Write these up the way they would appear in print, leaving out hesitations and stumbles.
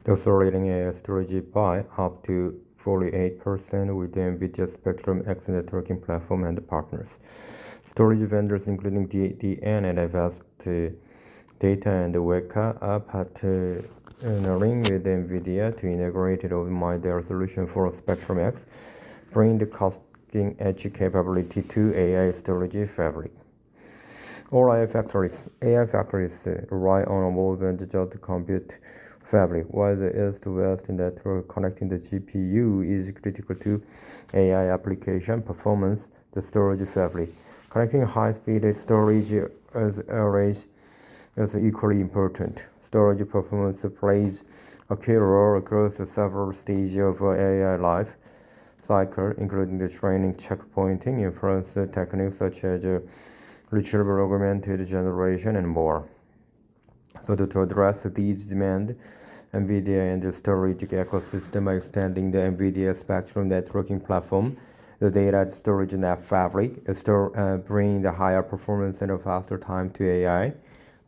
accelerating AI storage by up to 48% with the NVIDIA Spectrum X networking platform and partners. Storage vendors including DDN and Advanced Data and Weka are partnering with NVIDIA to integrate and optimize their solution for Spectrum X, bringing the cutting-edge capability to AI storage fabric. All AI factories rely on more than just compute fabric, while the east-west network connecting the GPU is critical to AI application performance. The storage fabric connecting high-speed storage arrays is equally important. Storage performance plays a key role across several stages of AI life cycle, including the training, checkpointing, inference techniques such as retrieval augmented generation, and more. So to address these demands, NVIDIA and the storage ecosystem are extending the NVIDIA Spectrum networking platform, the data storage net fabric, bringing the higher performance and a faster time to AI.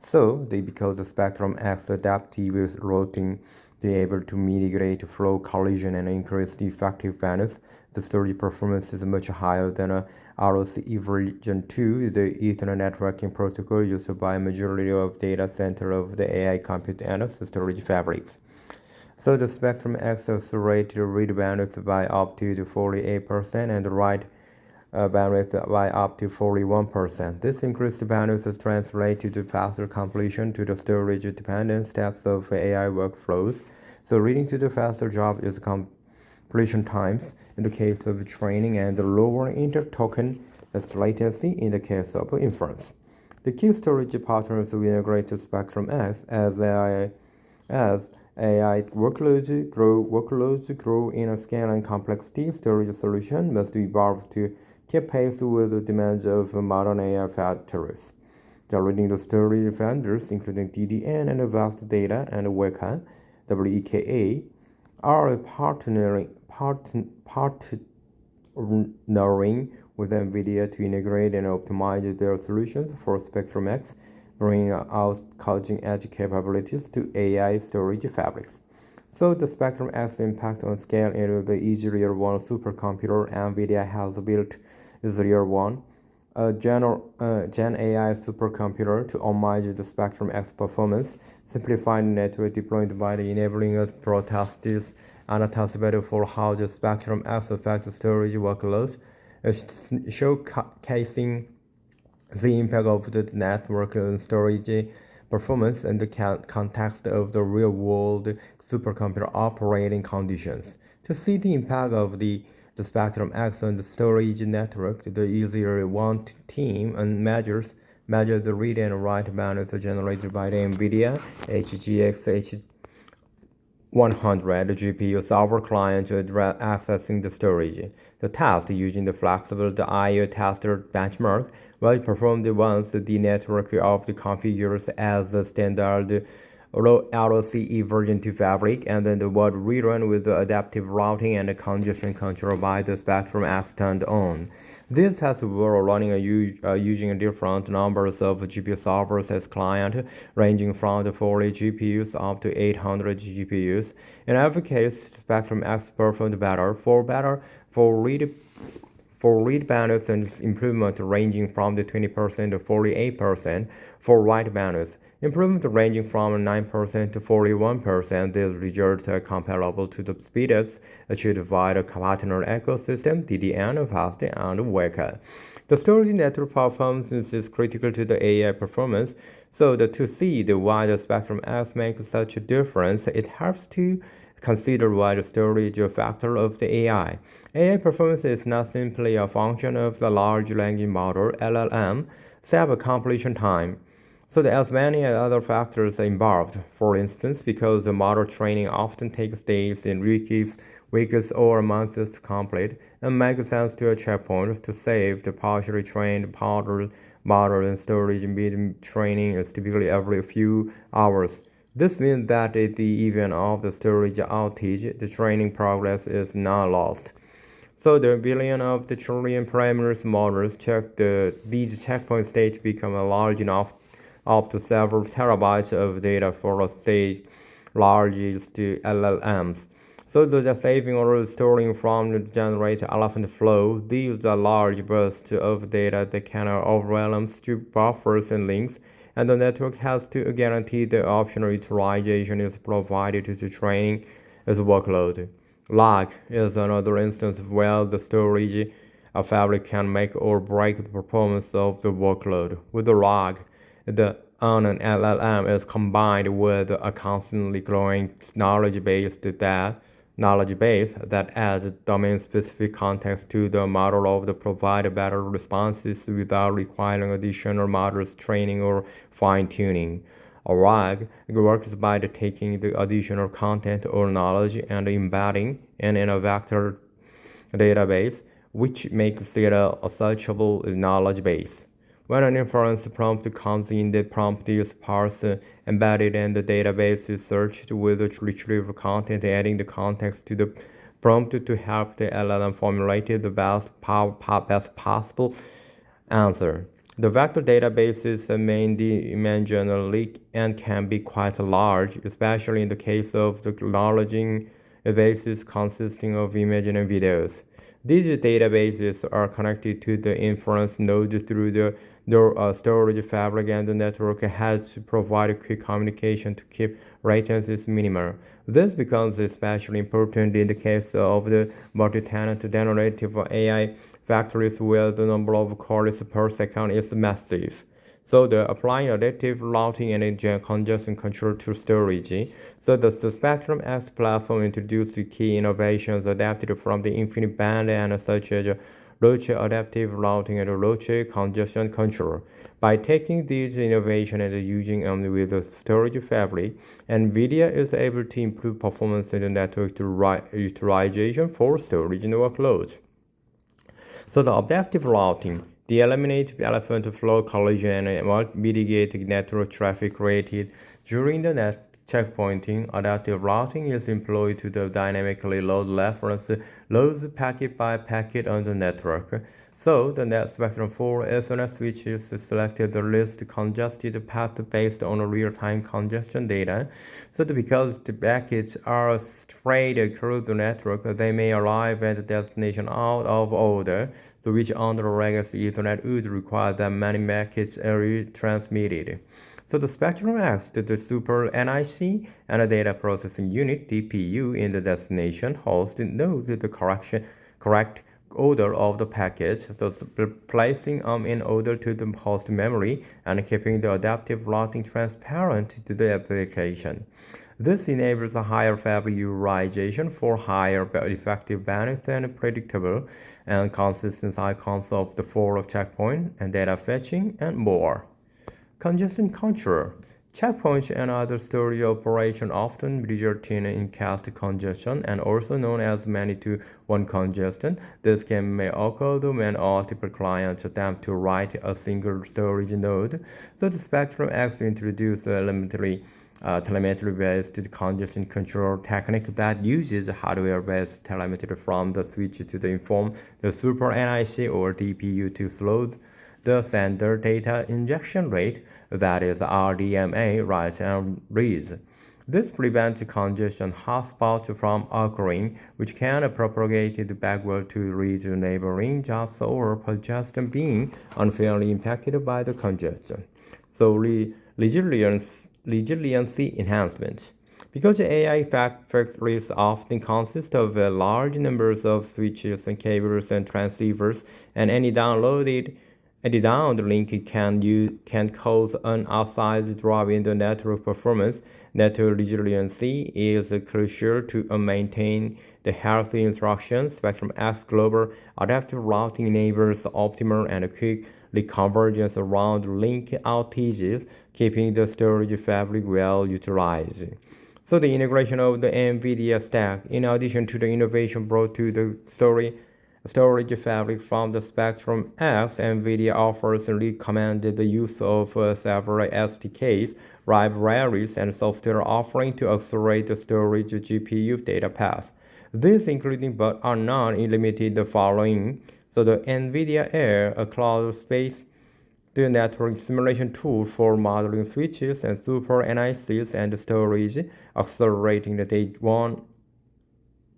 So because the Spectrum X adaptive routing is able to mitigate flow collision and increase the effective bandwidth, the storage performance is much higher than a ROC version 2, the Ethernet networking protocol used by a majority of data center of the AI compute and storage fabrics. So the Spectrum X accelerates read bandwidth by up to 48% and write bandwidth by up to 41%. This increased bandwidth translates to faster completion to the storage-dependent steps of AI workflows. So leading to the faster job is completion times in the case of training and lower inter-token latency in the case of inference. The key storage partners will integrate Spectrum X as AI workloads grow in a scale and complexity. Storage solution must evolve to keep pace with the demands of modern AI factories. The leading storage vendors, including DDN and Advanced Data and Weka, WEKA, are partnering with NVIDIA to integrate and optimize their solutions for Spectrum X, bringing out cutting-edge capabilities to AI storage fabrics. So the Spectrum X impact on scale into the Easer 1 supercomputer NVIDIA has built is Layer 1, a Gen AI supercomputer to optimize the Spectrum X performance, simplifying network deployment by enabling us processes and test better for how the Spectrum X affects storage workloads, showcasing the impact of the network and storage performance in the context of the real-world supercomputer operating conditions. To see the impact of the Spectrum X on the storage network, the Easer 1 team and measure the read and write bandwidth generated by the NVIDIA HGX H100 GPU server client accessing the storage. The test using the flexible I/O tester benchmark will perform once the network of the configures as the standard ROCE version 2 fabric, and then the will rerun with the adaptive routing and congestion control by the Spectrum X turned on. These tests were running using different numbers of GPU servers as client, ranging from the 40 GPUs up to 800 GPUs. In every case, Spectrum X performed better for read bandwidth and improvement ranging from the 20% to 48%, for write bandwidth improvement ranging from 9% to 41%. These results are comparable to the speedups achieved by the partner ecosystem, DDN, FAST, and Weka. The storage network performance is critical to the AI performance, so to see why the Spectrum X makes such a difference, it helps to consider why the storage factor of the AI. AI performance is not simply a function of the large language model, LLM, save completion time. So as many other factors are involved. For instance, because the model training often takes days and weeks or months to complete, it makes sense to a checkpoint to save the partially trained model and storage mid training is typically every few hours. This means that in the event of the storage outage, the training progress is not lost. So the billion of the trillion parameters models these checkpoint states become large enough up to several terabytes of data for a stage largest LLMs. So the saving or storing from the generate elephant flow, these are large bursts of data that can overwhelm buffers and links, and the network has to guarantee the optional utilization is provided to the training as workload. Lag is another instance where the storage fabric can make or break the performance of the workload. With the lag, the on an LLM is combined with a constantly growing knowledge base that adds domain-specific context to the model to provide better responses without requiring additional models training or fine-tuning. A RAG works by taking the additional content or knowledge and embedding it in a vector database, which makes it a searchable knowledge base. When an inference prompt comes in, the prompt is parsed, embedded, and the database is searched with the retrieved content, adding the context to the prompt to help the LLM formulate the best possible answer. The vector database is mainly and can be quite large, especially in the case of the large bases consisting of images and videos. These databases are connected to the inference node through the storage fabric, and the network has to provide quick communication to keep latencies minimal. This becomes especially important in the case of the multi-tenant generative AI factories where the number of calls per second is massive. So the applying adaptive routing and congestion control to storage. So the Spectrum X platform introduced key innovations adapted from the InfiniBand and such as Roche adaptive routing and Roche congestion control. By taking these innovations and using them with the storage fabric, NVIDIA is able to improve performance in the network utilization for storage workloads. So the adaptive routing, they eliminate elephant flow collision and mitigate network traffic created during the checkpointing. Adaptive routing is employed to dynamically load reference loads packet by packet on the network. So the NetSpectrum 4 Ethernet switches selected the least congested path based on real-time congestion data. So because the packets are strayed across the network, they may arrive at the destination out of order, so which under legacy Ethernet would require that many packets are retransmitted. So the Spectrum X, the Super NIC and a data processing unit DPU in the destination host knows the correct order of the packets, thus placing them in order to the host memory and keeping the adaptive routing transparent to the application. This enables a higher fabric utilization for higher effective bandwidth and predictable and consistent outcomes of the for checkpoint and data fetching and more. Congestion control. Checkpoints and other storage operations often result in encased congestion and also known as many-to-one congestion. This may occur when multiple clients attempt to write a single storage node. So the Spectrum X introduced a telemetry-based congestion control technique that uses hardware-based telemetry from the switch to inform the Super NIC or DPU to slow the sender data injection rate, that is RDMA, writes and reads. This prevents congestion hotspots from occurring, which can propagate backward to reach neighboring jobs or just being unfairly impacted by the congestion. So resiliency enhancement. Because AI factories often consist of large numbers of switches and cables and transceivers, and any downloaded link can cause an outsized drop in the network performance. Network resiliency is crucial to maintain the healthy instruction. Spectrum X Global Adaptive Routing enables optimal and quick convergence around link outages, keeping the storage fabric well utilized. So the integration of the NVIDIA stack, in addition to the innovation brought to the storage fabric from the Spectrum X, NVIDIA offers recommended the use of several SDKs, libraries, and software offering to accelerate the storage GPU data path. These including but are not limited the following. So the NVIDIA Air, a cloud-based the network simulation tool for modeling switches and super NICs and storage, accelerating the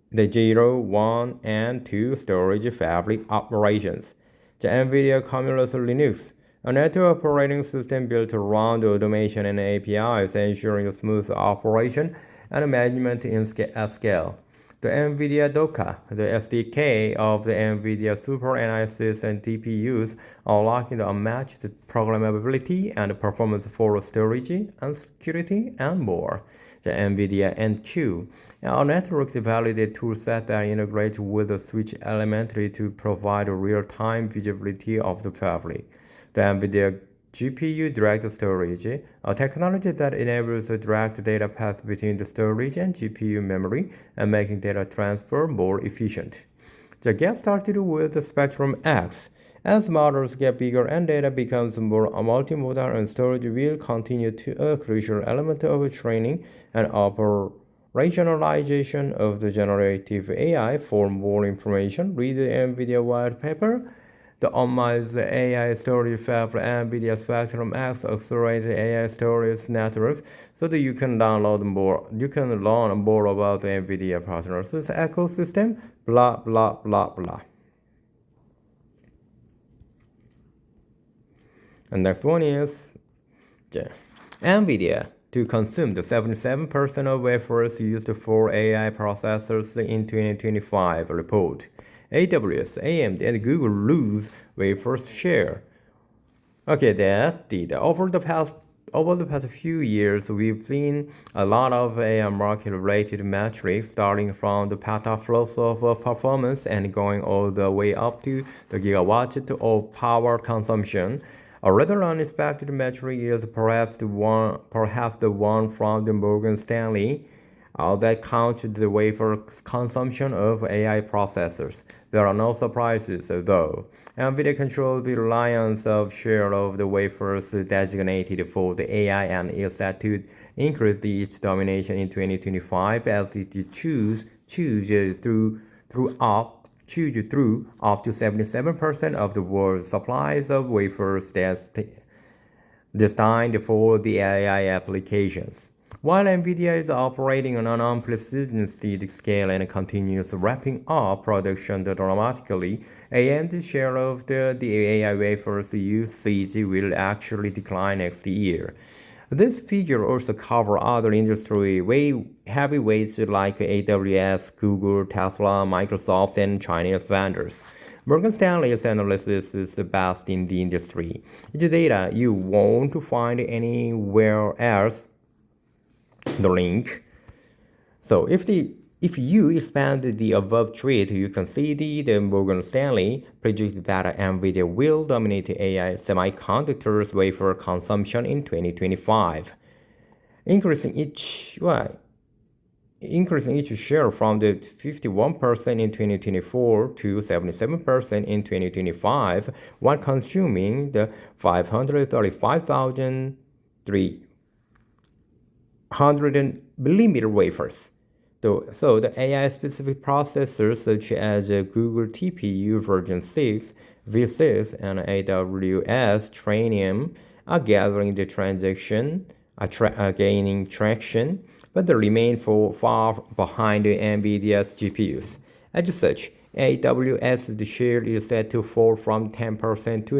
the 0, 1, and 2 storage fabric operations. The NVIDIA Cumulus Linux, a network operating system built around automation and APIs, ensuring smooth operation and management at scale. The NVIDIA Docker, the SDK of the NVIDIA Super NICs and TPUs, unlocking the unmatched programmability and performance for storage and security and more. The NVIDIA NQ, a network validated toolset that integrates with the switch elementary to provide real-time visibility of the fabric. The NVIDIA GPU Direct Storage, a technology that enables a direct data path between the storage and GPU memory and making data transfer more efficient. The get started with the Spectrum X. As models get bigger and data becomes more multimodal, and storage will continue to be a crucial element of training and operationalization of the generative AI. For more information, read the NVIDIA white paper. The optimized AI storage fabric NVIDIA Spectrum X accelerated AI storage network, so that you can learn more about the NVIDIA partners ecosystem. Blah blah blah blah. And next one is NVIDIA to consume the 77% of wafers used for AI processors in 2025 report. AWS, AMD, and Google lose wafers share. Okay, that did. Over the past few years, we've seen a lot of AI market-related metrics, starting from the petaflops of performance and going all the way up to the gigawatt of power consumption. A rather unexpected metric is perhaps the one from the Morgan Stanley that counts the wafer consumption of AI processors. There are no surprises, though. NVIDIA controls the lion's share of the wafers designated for the AI and is set to increase its domination in 2025 as it chews through up to 77% of the world's supplies of wafers destined for the AI applications. While NVIDIA is operating on an unprecedented scale and continues ramping up production dramatically, AMD's share of the AI wafers usage will actually decline next year. This figure also covers other industry heavyweights like AWS, Google, Tesla, Microsoft, and Chinese vendors. Morgan Stanley's analysis is the best in the industry. It's data you won't find anywhere else. The link. So if you expand the above tweet, you can see the Morgan Stanley predicts that NVIDIA will dominate AI semiconductors wafer consumption in 2025, increasing each share from the 51% in 2024 to 77% in 2025, while consuming the 535,300 millimeter wafers. So the AI-specific processors such as Google TPU version 6, V6, and AWS Trainium are gaining traction, but they remain far behind NVIDIA's GPUs. As such, AWS share is set to fall from 10% to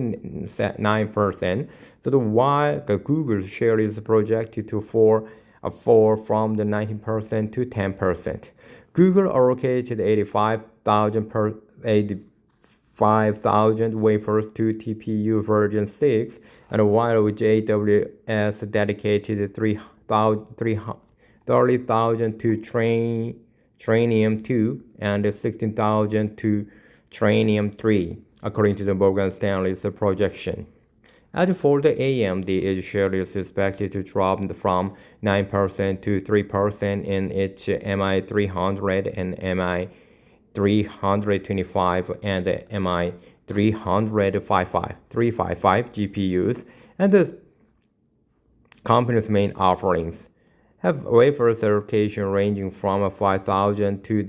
9%, so while the Google share is projected to fall from the 19% to 10%. Google allocated 85,000 wafers to TPU version 6, and while AWS dedicated 30,000 to Trainium 2 and 16,000 to Trainium 3, according to the Morgan Stanley's projection. As for the AMD, its share is expected to drop from 9% to 3% in its MI300 and MI325 and MI355 GPUs, and the company's main offerings have wafers allocation ranging from 5,000 to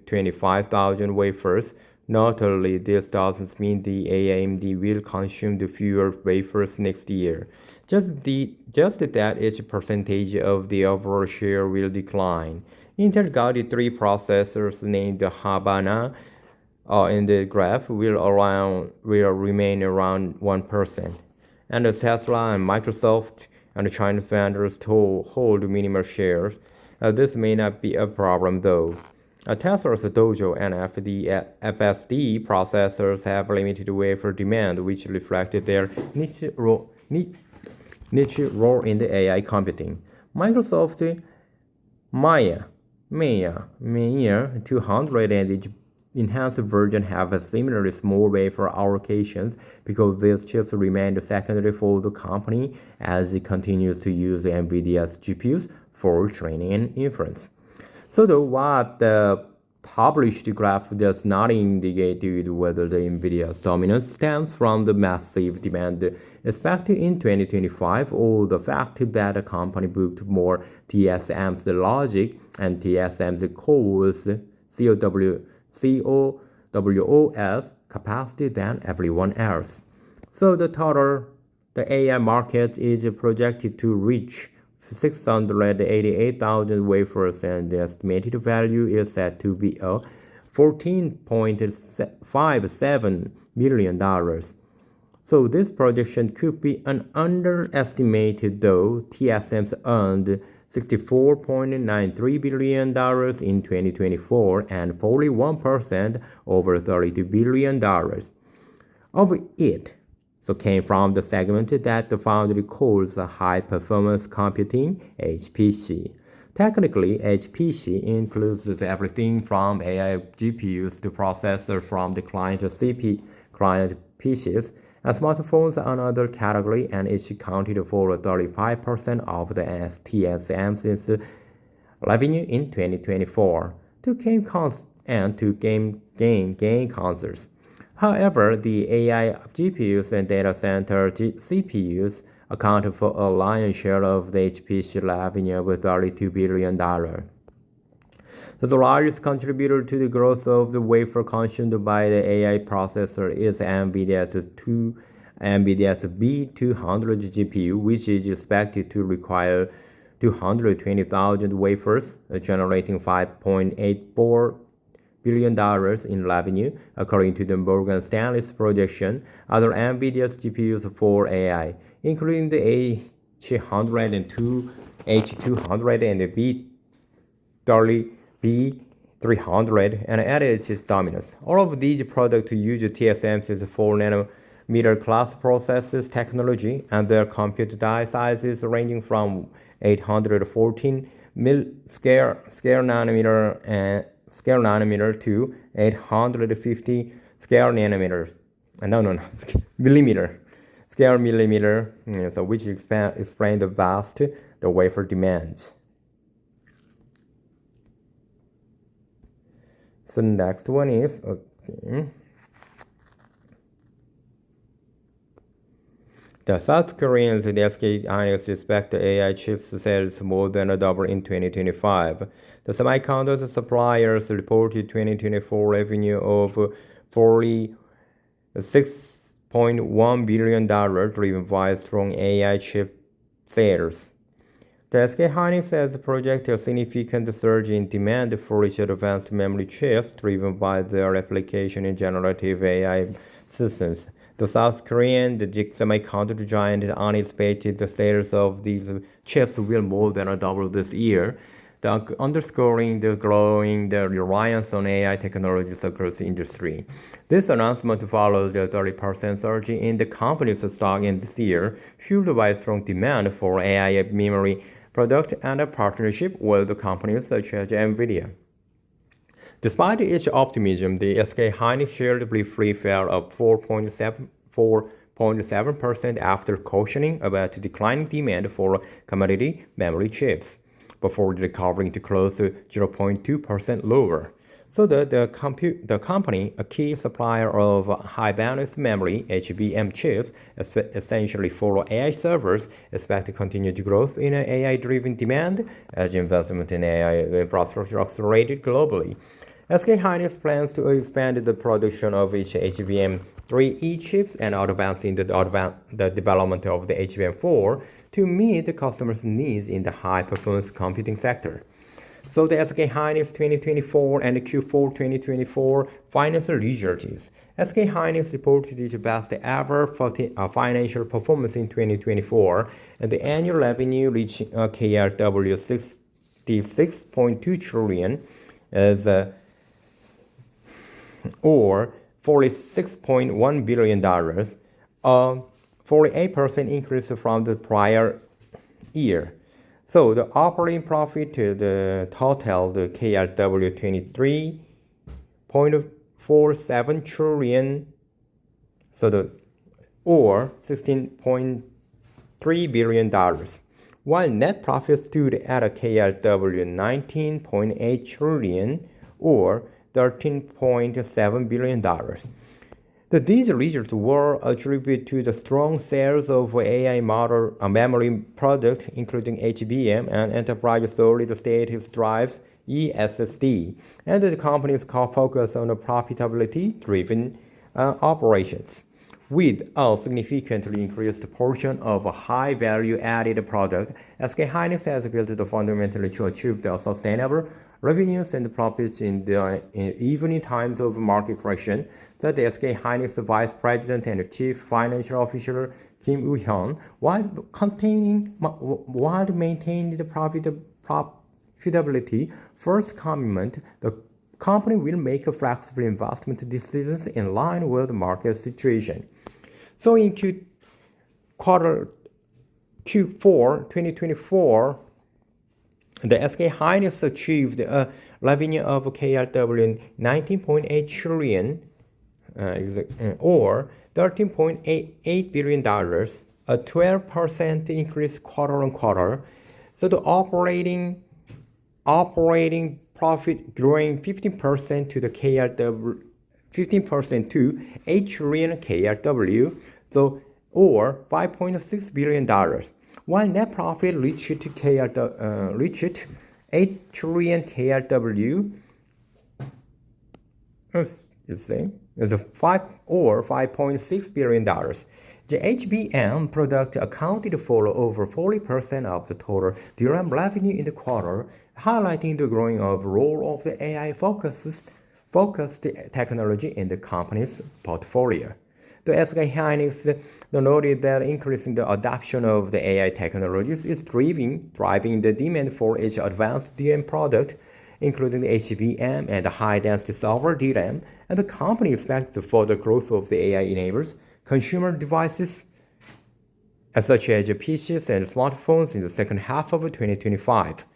25,000 wafers Notably, this doesn't mean the AMD will consume the fewer wafers next year. Just that each percentage of the overall share will decline. Intel guided three processors named Habana in the graph will remain around 1%. And Tesla and Microsoft and Chinese vendors hold minimal shares. This may not be a problem though. Tesla's Dojo and FSD processors have limited wafer demand, which reflected their niche role in the AI computing. Microsoft Maya 200 and its enhanced version have similarly small wafer allocations because these chips remain secondary for the company as it continues to use NVIDIA's GPUs for training and inference. So what the published graph does not indicate whether the NVIDIA's dominance stems from the massive demand expected in 2025 or the fact that the company booked more TSMC logic and TSMC CoWoS CoWoS capacity than everyone else. So the AI market is projected to reach 688,000 wafers, and the estimated value is said to be $14.57 billion. So this projection could be an underestimated, though TSMC earned $64.93 billion in 2024 and 41% over $32 billion. Of it came from the segment that the foundry calls high performance computing, HPC. Technically, HPC includes everything from AI GPUs to processors from the client PCs and smartphones another category, and it accounted for 35% of the TSMC's revenue in 2024 to gain concerts. However, the AI GPUs and data center CPUs accounted for a lion's share of the HPC revenue with $32 billion. So the largest contributor to the growth of the wafer consumed by the AI processor is NVIDIA's B200 GPU, which is expected to require 220,000 wafers, generating $5.84 billion in revenue, according to the Morgan Stanley's projection. Other NVIDIA's GPUs for AI, including the H100 and H200 and the B300, and added its dominance. All of these products use TSMC's 4nm class processes technology, and their compute die sizes ranging from 814 scale nanometer to 850 millimeter scale millimeter. So which explain the vast the wafer demand. So next one is The South Koreans SK Hynix expect the AI chips sales more than double in 2025. The semiconductor suppliers reported 2024 revenue of $46.1 billion, driven by strong AI chip sales. The SK Hynix has projected a significant surge in demand for its advanced memory chips, driven by their application in generative AI systems. The South Korean semiconductor giant anticipated the sales of these chips will more than double this year, underscoring the growing reliance on AI technologies across the industry. This announcement follows the 30% surge in the company's stock in this year, fueled by strong demand for AI memory products and a partnership with companies such as NVIDIA. Despite its optimism, the SK Hynix share briefly fell up 4.7% after cautioning about declining demand for commodity memory chips, before recovering to close to 0.2% lower. So the company, a key supplier of high bandwidth memory (HBM) chips, essentially for AI servers, expect continued growth in AI-driven demand as investment in AI infrastructure accelerated globally. SK Hynix plans to expand the production of its HBM3E chips and advance in the development of the HBM4 to meet the customers' needs in the high-performance computing sector. So the SK Hynix 2024 and Q4 2024 financial results. SK Hynix reported its best ever financial performance in 2024, and the annual revenue reached KRW 66.2 trillion, or $46.1 billion, a 48% increase from the prior year. So the operating profit the totaled KRW 23.47 trillion, or $16.3 billion, while net profit stood at a KRW 19.8 trillion, or $13.7 billion. These results were attributed to the strong sales of AI model memory products, including HBM and enterprise solid-state drives (eSSD), and the company's focus on profitability-driven operations. With a significantly increased portion of high value-added product, SK Hynix has built the fundamentally to achieve the sustainable revenues and profits even in times of market correction, said the SK Hynix Vice President and Chief Financial Officer Kim Woo-hyun, while maintaining the profitability first commitment. The company will make flexible investment decisions in line with the market situation. So in Q4 2024, the SK Hynix achieved a revenue of KRW 19.8 trillion, or $13.88 billion, a 12% increase quarter on quarter. So the operating profit growing 15% to the KRW 15% to 8 trillion KRW, so or $5.6 billion. While net profit reached 8 trillion KRW, is a $5.6 billion. The HBM product accounted for over 40% of the total DRAM revenue in the quarter, highlighting the growing role of the AI-focused technology in the company's portfolio. The SK Hynix noted that increasing the adoption of the AI technologies is driving the demand for its advanced DRAM product, including the HBM and the high-density server DRAM, and the company expects the further growth of the AI enables consumer devices such as PCs and smartphones in the second half of 2025.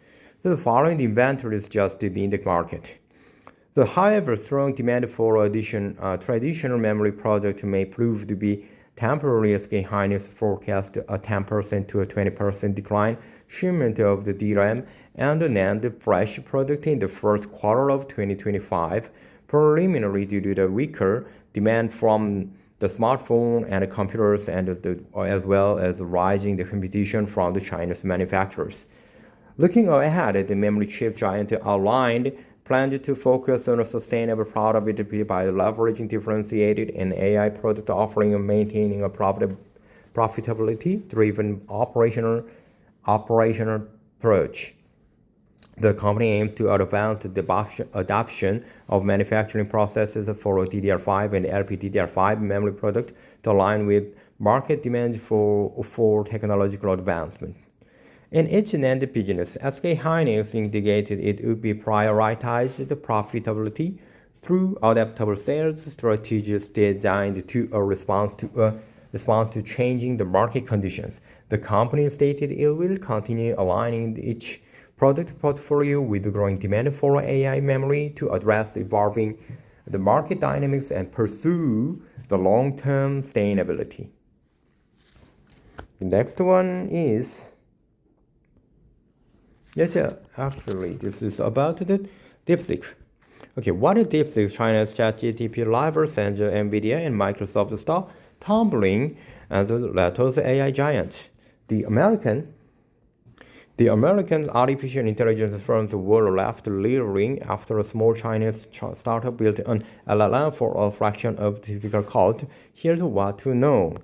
The following inventory is just in the market. However, strong demand for traditional memory products may prove to be temporary. SK Hynix forecast a 10% to a 20% decline shipment of the DRAM and NAND flash product in the first quarter of 2025, preliminary due to the weaker demand from the smartphone and computers, and as well as rising the competition from the Chinese manufacturers. Looking ahead, the memory chip giant outlined planned to focus on a sustainable profitability by leveraging differentiated and AI product offering and maintaining a profitability-driven operational approach. The company aims to advance the adoption of manufacturing processes for DDR5 and LPDDR5 memory product to align with market demand for technological advancement. In its NAND business, SK Hynix indicated it would be prioritize the profitability through adaptable sales strategies designed to respond to changing the market conditions. The company stated it will continue aligning its product portfolio with the growing demand for AI memory to address evolving the market dynamics and pursue the long-term sustainability. The next one is actually, this is about the DeepSeek. Okay, what is DeepSeek? China's ChatGPT rivals and NVIDIA and Microsoft stock tumbling as the latest AI giant. The American The American artificial intelligence firms were left leering after a small Chinese startup built an LLM for a fraction of the typical cost. Here's what to know.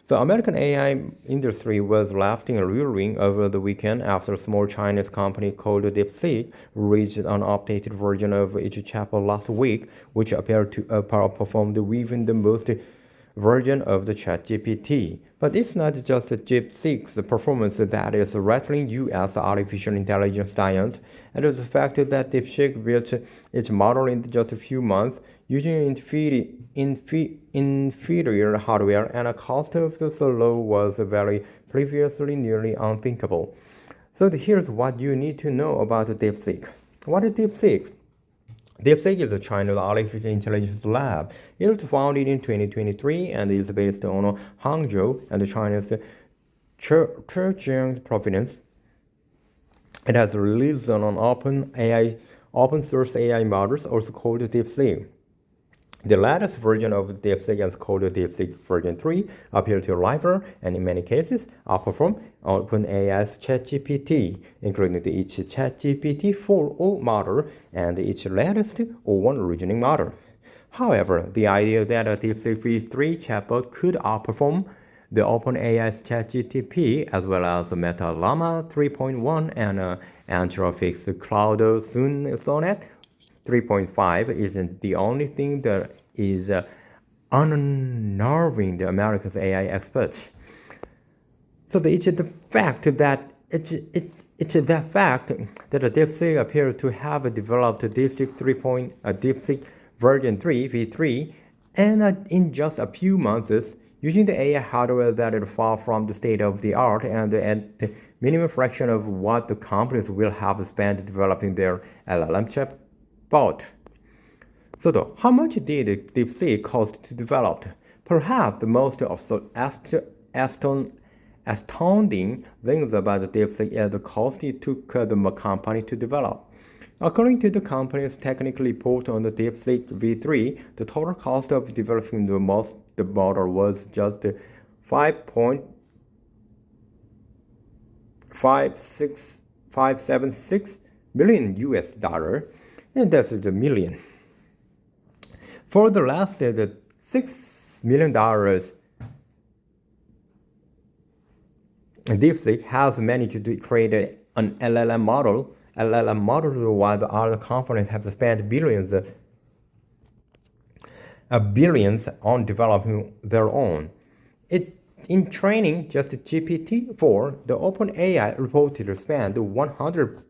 The American AI industry was left in rearing over the weekend after a small Chinese company called DeepSeek released an updated version of its chatbot last week, which appeared to outperform even the most version of the ChatGPT. But it's not just DeepSeek's performance that is rattling you as an artificial intelligence giant, and the fact that DeepSeek built its model in just a few months using inferior hardware and a cost of so low was very previously nearly unthinkable. So here's what you need to know about DeepSeek. What is DeepSeek? DeepSeek is a China's artificial intelligence lab. It was founded in 2023 and is based on Hangzhou and China's Zhejiang province. It has released an open source AI models, also called DeepSeek. The latest version of DeepSeek is called DeepSeek version 3, appears to rival and in many cases outperform OpenAI's ChatGPT, including each ChatGPT 4o model and its latest O1 reasoning model. However, the idea that a DeepSeek v3 chatbot could outperform the OpenAI's ChatGPT as well as Meta Llama 3.1 and Anthropic's Claude Sonnet 3.5 isn't the only thing that is unnerving the America's AI experts. So it's the fact that the DeepSeek appears to have developed DeepSeek version 3 v3 and in just a few months using the AI hardware that is far from the state of the art and at the minimum fraction of what the companies will have spent developing their LLM chip. So, how much did DeepSeek cost to develop? Perhaps the most astounding things about DeepSeek is the cost it took the company to develop. According to the company's technical report on the DeepSeek v3, the total cost of developing the model was just $5.76 million US dollar. And that's the million. For the last $6 million, DeepSeek has managed to create an LLM model while the other companies have spent billions on developing their own. In training just GPT-4, the OpenAI reportedly spent $100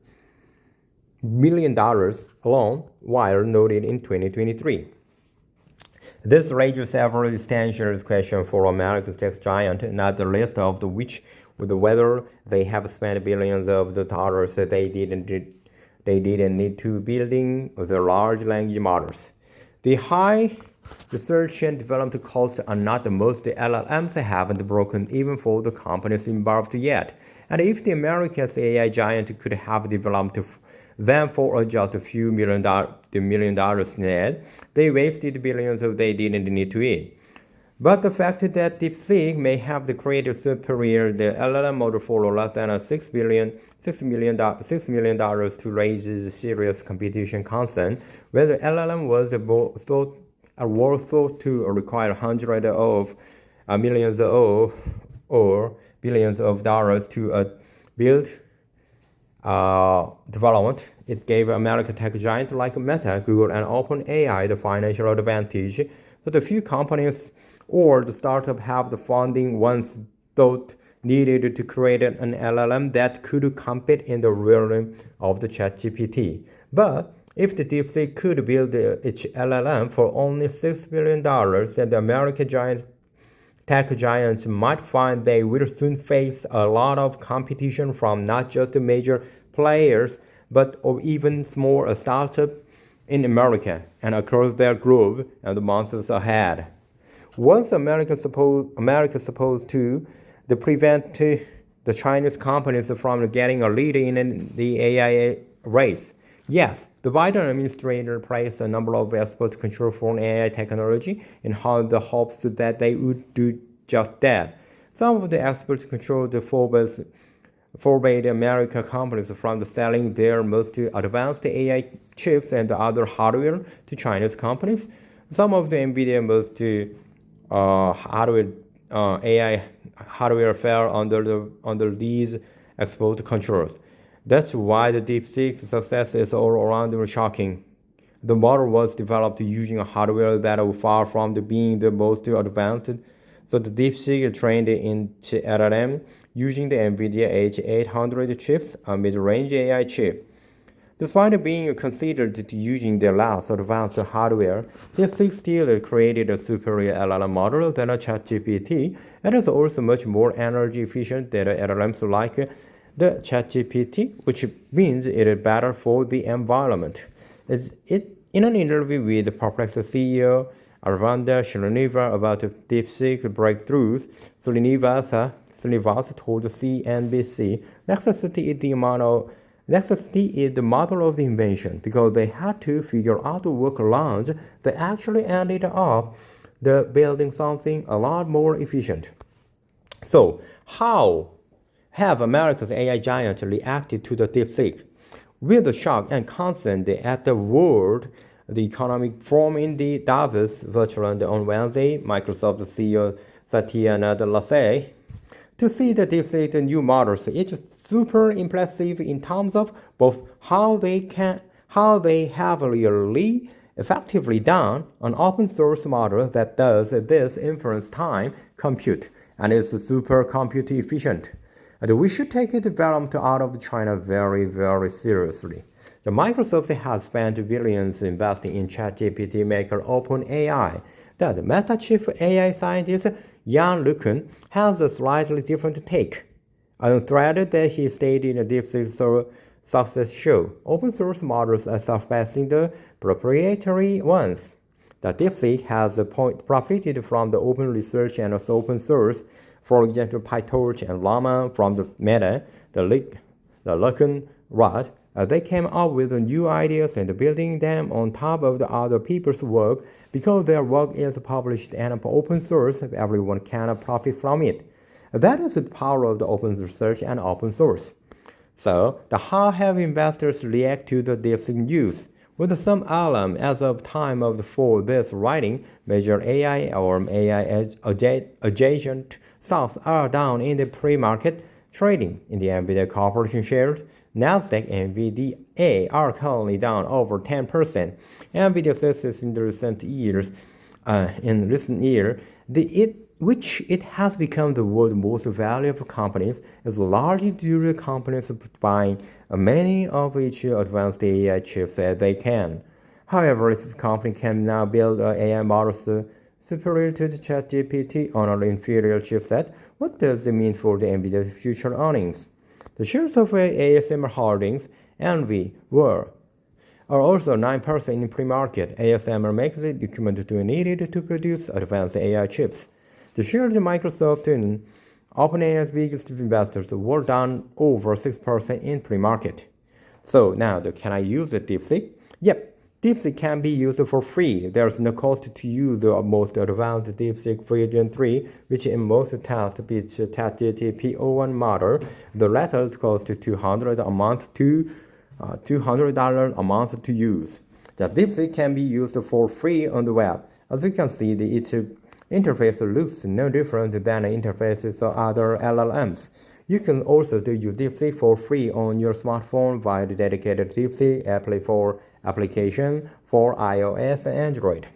million alone, while noted in 2023. This raises several existential questions for America's tech giant, not the least of which was whether they have spent billions of the dollars that they didn't need to building the large language models. The high research and development costs are not the most the LLMs haven't broken even for the companies involved yet. And if the American AI giant could have developed them for just a few million dollars net, they wasted billions they didn't need to eat. But the fact that DeepSeek may have the creative superior the LLM model for less than $6 million to raise serious competition concern, whether LLM was worth to require hundreds of millions or billions of dollars to build development. It gave American tech giants like Meta, Google, and OpenAI the financial advantage that a few companies or the startup have the funding once thought needed to create an LLM that could compete in the realm of the ChatGPT. But if the DeepSeek could build its LLM for only $6 billion, then the American tech giants might find they will soon face a lot of competition from not just the major players, but of even smaller startups in America and across their globe in the months ahead. Was America supposed to prevent the Chinese companies from getting a lead in the AI race? Yes, the Biden administration placed a number of expert control for AI technology in the hopes that they would do just that. Some of the experts control the Forbes forbade American companies from selling their most advanced AI chips and other hardware to Chinese companies. Some of the NVIDIA most hardware AI hardware fell under these export controls. That's why the DeepSeek success is all around shocking. The model was developed using a hardware that was far from being the most advanced. So the DeepSeek trained into LLM using the NVIDIA H800 chips, a mid-range AI chip. Despite being considered using the less advanced hardware, DeepSeek still created a superior LLM model than a ChatGPT, and is also much more energy efficient than LLMs like the ChatGPT, which means it is better for the environment. In an interview with Perplexity CEO Arvind Srinivas about DeepSeek breakthroughs, Srinivas told CNBC, necessity is the mother of the invention because they had to figure out workarounds that actually ended up building something a lot more efficient. So, how have America's AI giants reacted to the DeepSeek? With the shock and concern at the World Economic Forum in the Davos, Switzerland on Wednesday, Microsoft CEO Satya Nadella said, to see the DeepSeek new models, it's super impressive in terms of both how they have really effectively done an open source model that does this inference time compute and is super compute efficient. And we should take the development out of China very, very seriously. The Microsoft has spent billions investing in ChatGPT maker OpenAI. That Meta chief AI scientist Yann LeCun has a slightly different take. On a thread that he stated in the DeepSeek success show, open source models are surpassing the proprietary ones. The DeepSeek has profited from the open research and also open source. For example, PyTorch and Llama from the Meta, the LeCun wrote, they came up with new ideas and building them on top of the other people's work because their work is published and open source. Everyone can profit from it. That is the power of the open research and open source. So, how have investors react to the DeepSeek news? With some alarm as of time for this writing, major AI or AI adjacent stocks are down in the pre-market trading. In the NVIDIA Corporation shares, Nasdaq and NVDA are currently down over 10%. NVIDIA success in the recent years, which it has become the world's most valuable companies, is largely due to companies buying many of each advanced AI chips as they can. However, if the company can now build AI models superior to the ChatGPT on an inferior chipset, what does it mean for the NVIDIA's future earnings? The shares of ASML Holdings, NV, are also 9% in pre-market. ASML makes the equipment needed to produce advanced AI chips. The shares of Microsoft and OpenAI's biggest investors were down over 6% in pre-market. So now, can I use the DeepSeek? Yep. DeepSeek can be used for free. There's no cost to use the most advanced DeepSeek Fusion 3, which in most tests beats ChatGPT O1 model. The latter costs $200 a month to $200 a month to use. The DeepSeek can be used for free on the web. As you can see, its interface looks no different than the interfaces of other LLMs. You can also use DeepSeek for free on your smartphone via the dedicated DeepSeek application for iOS and Android.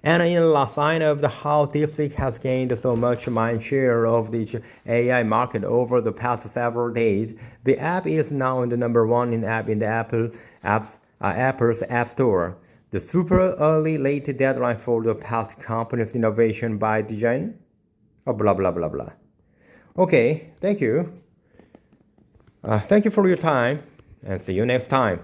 And in a sign of how DeepSeek has gained so much mind share of the AI market over the past several days, the app is now the number one in the Apple's App Store. The super early late deadline for the past company's innovation by design? Blah blah blah blah. Okay, thank you. Thank you for your time, and see you next time.